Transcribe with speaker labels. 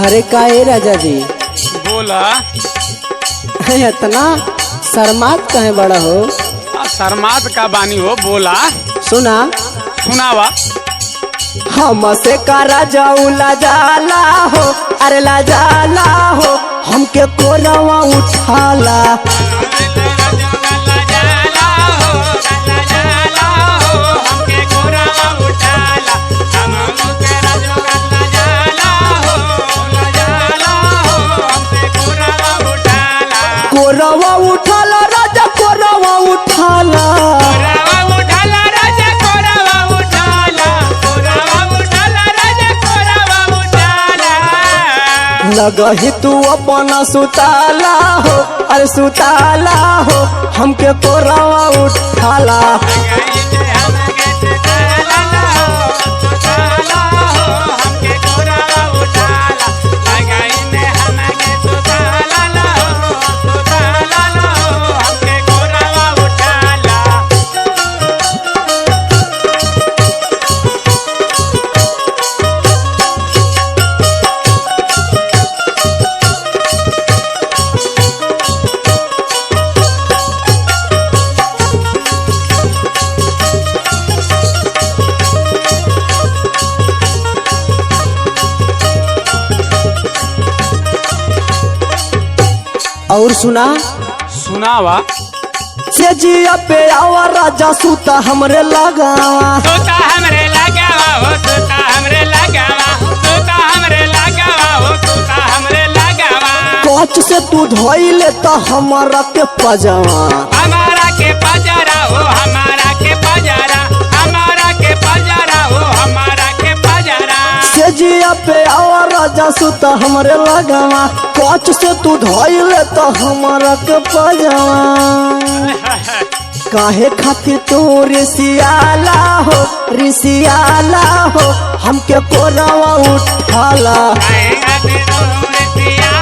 Speaker 1: अरे का है राजा जी?
Speaker 2: बोला।
Speaker 1: इतना शर्मात कहे बड़ा हो?
Speaker 2: शर्मात का बानी हो, बोला।
Speaker 1: सुना
Speaker 2: सुनावा।
Speaker 1: हमसे का राजा ला जाला हो, अरे ला जाला हो, हमके कोरवा उठाला। कोरवा उठाला राजा, कोरवा उठाला। लगही तू अपना सुताला हो, अरे सुताला हो, हमके कोरवा उठाला। और सुना
Speaker 2: सुनावा।
Speaker 1: सेजिया पे आवा राजा, सूता हमरे लगावा।
Speaker 2: सूता हमरे लगावा हो, सूता हमरे लगावा, सूता हमरे लगावा हो, सूता हमरे लगावा।
Speaker 1: कोच से तू धोइले तो हमारा के पजावा।
Speaker 2: हमारा के पजरा हो, हमारा के पजरा, हमारा के पजरा हो, हमारा के पजरा।
Speaker 1: सेजिया पे आवा राजा, सूता हमरे लगावा। कोच से तू धोइले तो हमारा के पजावा। काहे खातिर तू रिसियाला हो, रिसियाला हो, हमके कोरवा उठाला।
Speaker 2: काहे खातिर तू रिसियाला